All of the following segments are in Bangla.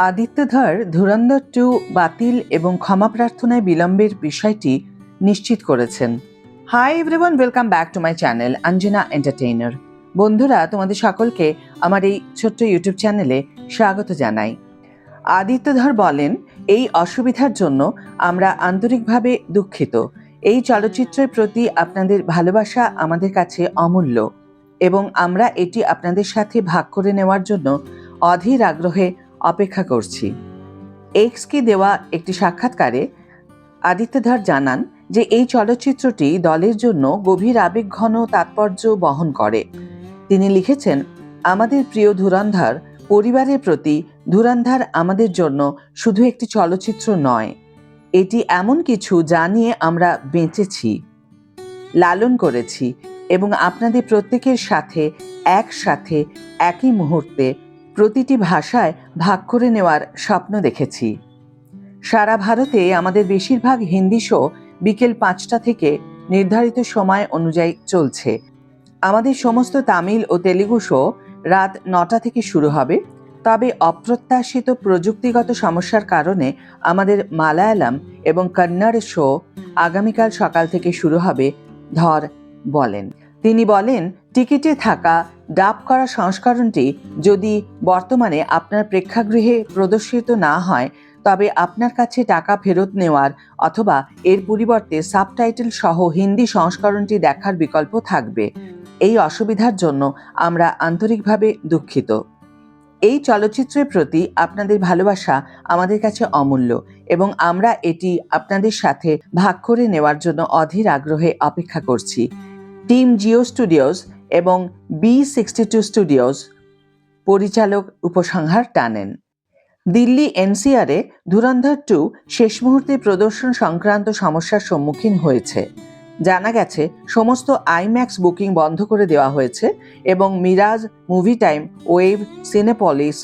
আদিত্য ধর ধুরন্ধর 2 বাতিল এবং ক্ষমা প্রার্থনায় বিলম্বের বিষয়টি নিশ্চিত করেছেন। Hi everyone, welcome back to my channel Anjana entertainer. বন্ধুরা, তোমাদের সকলকে আমার এই ছোট্ট ইউটিউব চ্যানেলে স্বাগত জানাই। আদিত্য ধর বলেন, এই অসুবিধার জন্য আমরা আন্তরিকভাবে দুঃখিত। এই চলচ্চিত্রের প্রতি আপনাদের ভালোবাসা আমাদের কাছে অমূল্য এবং আমরা এটি আপনাদের সাথে ভাগ করে নেওয়ার জন্য অধীর আগ্রহে অপেক্ষা করছি। এক্সকে দেওয়া একটি সাক্ষাৎকারে আদিত্য ধর জানান যে এই চলচ্চিত্রটি দলের জন্য গভীর আবেগঘন তাৎপর্য বহন করে। তিনি লিখেছেন, আমাদের প্রিয় ধুরন্ধর পরিবারের প্রতি ধুরন্ধর আমাদের জন্য শুধু একটি চলচ্চিত্র নয়, এটি এমন কিছু যা নিয়ে আমরা বেঁচেছি, লালন করেছি এবং আপনাদের প্রত্যেকের সাথে একসাথে একই মুহূর্তে প্রতিটি ভাষায় ভাগ করে নেওয়ার স্বপ্ন দেখেছি। সারা ভারতে আমাদের বেশিরভাগ হিন্দি শো বিকেল 5টা থেকে নির্ধারিত সময় অনুযায়ী চলছে। আমাদের সমস্ত তামিল ও তেলুগু শো রাত 9টা থেকে শুরু হবে। তবে অপ্রত্যাশিত প্রযুক্তিগত সমস্যার কারণে আমাদের মালায়ালাম এবং কন্নড় শো আগামীকাল সকাল থেকে শুরু হবে, ধর বলেন। তিনি বলেন, টিকিটে থাকা ডাব করা সংস্করণটি যদি বর্তমানে আপনার প্রেক্ষাগৃহে প্রদর্শিত না হয়, তবে আপনার কাছে টাকা ফেরত নেওয়ার অথবা এর পরিবর্তে সাবটাইটেল সহ হিন্দি সংস্করণটি দেখার বিকল্প থাকবে। এই অসুবিধার জন্য আমরা আন্তরিকভাবে দুঃখিত। এই চলচ্চিত্রের প্রতি আপনাদের ভালোবাসা আমাদের কাছে অমূল্য এবং আমরা এটি আপনাদের সাথে ভাগ করে নেওয়ার জন্য অধীর আগ্রহে অপেক্ষা করছি। টিম জিও স্টুডিওস এবং B62 স্টুডিওস পরিচালক উপসংহার টানেন। দিল্লি এনসিআরে ধুরন্ধর 2 শেষ মুহূর্তে প্রদর্শন সংক্রান্ত সমস্যার সম্মুখীন হয়েছে। জানা গেছে, সমস্ত আইম্যাক্স বুকিং বন্ধ করে দেওয়া হয়েছে এবং Miraj, Movie Time, Wave, Cinepolis,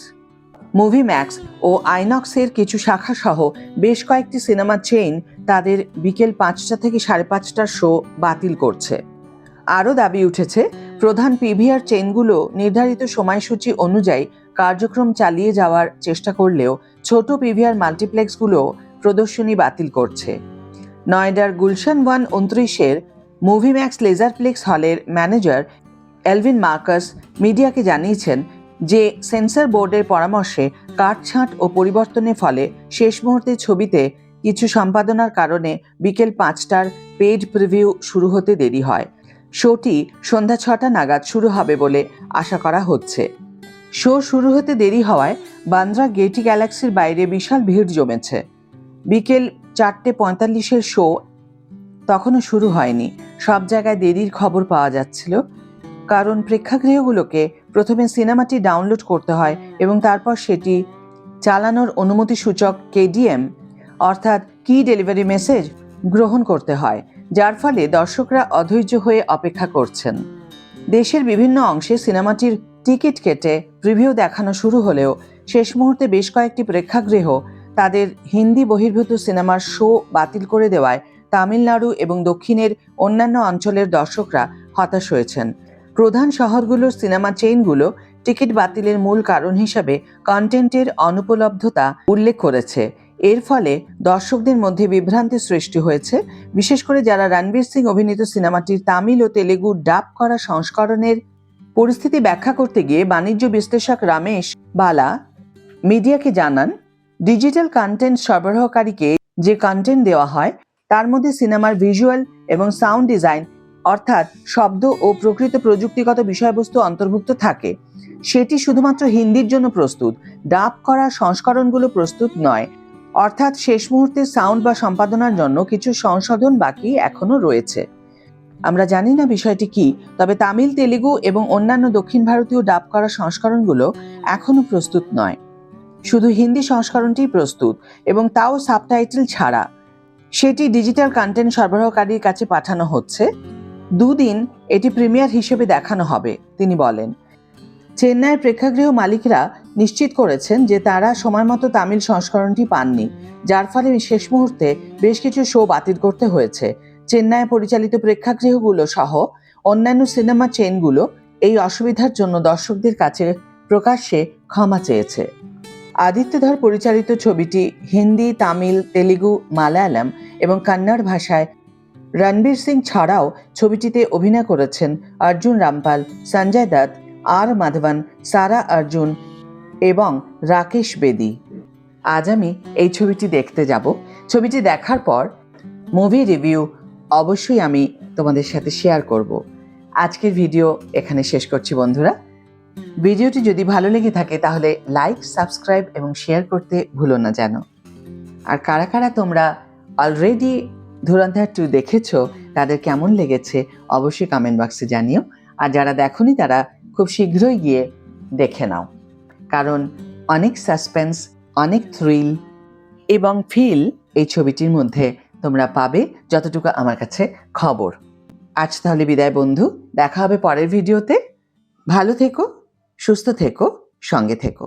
Movie Max ও আইনক্সের কিছু শাখা সহ বেশ কয়েকটি সিনেমা চেইন তাদের বিকেল 5টা থেকে 5:30টার শো বাতিল করছে। আরও দাবি উঠেছে, প্রধান পিভিআর চেইনগুলো নির্ধারিত সময়সূচি অনুযায়ী কার্যক্রম চালিয়ে যাওয়ার চেষ্টা করলেও ছোট পিভিআর মাল্টিপ্লেক্সগুলো প্রদর্শনী বাতিল করছে। নয়ডার গুলশান 129-এর মুভি ম্যাক্স লেজারপ্লেক্স হলের ম্যানেজার এলভিন মার্কাস মিডিয়াকে জানিয়েছেন যে সেন্সর বোর্ডের পরামর্শে কাটছাঁট ও পরিবর্তনের ফলে শেষ মুহূর্তে ছবিতে কিছু সম্পাদনার কারণে বিকেল 5টার পেইড প্রিভিউ শুরু হতে দেরি হয়। শোটি সন্ধ্যা 6টা নাগাদ শুরু হবে বলে আশা করা হচ্ছে। শো শুরু হতে দেরি হওয়ায় বান্দ্রা গেটি গ্যালাক্সির বাইরে বিশাল ভিড় জমেছে। বিকেল 4:45-এর শো তখনও শুরু হয়নি। সব জায়গায় দেরির খবর পাওয়া যাচ্ছিল, কারণ প্রেক্ষাগৃহগুলোকে প্রথমে সিনেমাটি ডাউনলোড করতে হয় এবং তারপর সেটি চালানোর অনুমতি সূচক KDM অর্থাৎ কি ডেলিভারি মেসেজ গ্রহণ করতে হয়, যার ফলে দর্শকরা অধৈর্য হয়ে অপেক্ষা করছেন। দেশের বিভিন্ন অংশে সিনেমাটির টিকিট কেটে প্রিভিউ দেখানো শুরু হলেও শেষ মুহূর্তে বেশ কয়েকটি প্রেক্ষাগৃহ তাদের হিন্দি বহির্ভূত সিনেমার শো বাতিল করে দেওয়ায় তামিলনাড়ু এবং দক্ষিণের অন্যান্য অঞ্চলের দর্শকরা হতাশ হয়েছেন। প্রধান শহরগুলোর সিনেমা চেইনগুলো টিকিট বাতিলের মূল কারণ হিসাবে কন্টেন্টের অনুপলব্ধতা উল্লেখ করেছে। এর ফলে দর্শকদের মধ্যে বিভ্রান্তি সৃষ্টি হয়েছে, বিশেষ করে যারা রণবীর সিং অভিনীত সিনেমাটির তামিল ও তেলেগু ডাব করা সংস্করণের পরিস্থিতি ব্যাখ্যা করতে গিয়ে বাণিজ্য বিশ্লেষক রমেশ বালা মিডিয়াকে জানান, ডিজিটাল কন্টেন্ট সরবরাহকারীকে যে কন্টেন্ট দেওয়া হয় তার মধ্যে সিনেমার ভিজুয়াল এবং সাউন্ড ডিজাইন অর্থাৎ শব্দ ও প্রকৃত প্রযুক্তিগত বিষয়বস্তু অন্তর্ভুক্ত থাকে। সেটি শুধুমাত্র হিন্দির জন্য প্রস্তুত, ডাব করা সংস্করণগুলো প্রস্তুত নয়। অর্থাৎ শেষ মুহূর্তে সাউন্ড বা সম্পাদনার জন্য কিছু সংশোধন বাকি এখনো রয়েছে। আমরা জানি না বিষয়টি কি, তবে তামিল, তেলুগু এবং অন্যান্য দক্ষিণ ভারতীয় ডাব করা সংস্করণগুলো এখনো প্রস্তুত নয়। শুধু হিন্দি সংস্করণটি প্রস্তুত এবং তাও সাবটাইটেল ছাড়া। সেটি ডিজিটাল কন্টেন্ট সরবরাহকারীর কাছে পাঠানো হচ্ছে। 2 দিন এটি প্রিমিয়ার হিসেবে দেখানো হবে, তিনি বলেন। চেন্নাইয়ের প্রেক্ষাগৃহ মালিকরা নিশ্চিত করেছেন যে তারা সময়মতো তামিল সংস্করণটি পাননি, যার ফলে শেষ মুহূর্তে বেশ কিছু শো বাতিল করতে হয়েছে। চেন্নাইয়ে পরিচালিত প্রেক্ষাগৃহগুলো সহ অন্যান্য সিনেমা চেইনগুলো এই অসুবিধার জন্য দর্শকদের কাছে প্রকাশ্যে ক্ষমা চেয়েছে। আদিত্য ধর পরিচালিত ছবিটি হিন্দি, তামিল, তেলুগু, মালায়ালাম এবং কন্নড় ভাষায়। রণবীর সিং ছাড়াও ছবিটিতে অভিনয় করেছেন অর্জুন রামপাল, সঞ্জয় দত্ত, আর মাধবন, সারা অর্জুন এবং রাকেশ বেদি। আজ আমি এই ছবিটি দেখতে যাব। ছবিটি দেখার পর মুভি রিভিউ অবশ্যই আমি তোমাদের সাথে শেয়ার করব। আজকের ভিডিও এখানে শেষ করছি বন্ধুরা। ভিডিওটি যদি ভালো লেগে থাকে তাহলে লাইক, সাবস্ক্রাইব এবং শেয়ার করতে ভুলো না যেন। আর কারা কারা তোমরা অলরেডি ধুরন্ধর 2 দেখেছো, তাদের কেমন লেগেছে অবশ্যই কমেন্ট বক্সে জানিও। আর যারা দেখোনি তারা খুব শীঘ্রই গিয়ে দেখে নাও, কারণ অনেক সাসপেন্স, অনেক থ্রিল এবং ফিল এই ছবিটির মধ্যে তোমরা পাবে, যতটুকু আমার কাছে খবর। আজ তাহলে বিদায় বন্ধু, দেখা হবে পরের ভিডিওতে। ভালো থেকো, সুস্থ থেকো, সঙ্গে থেকো।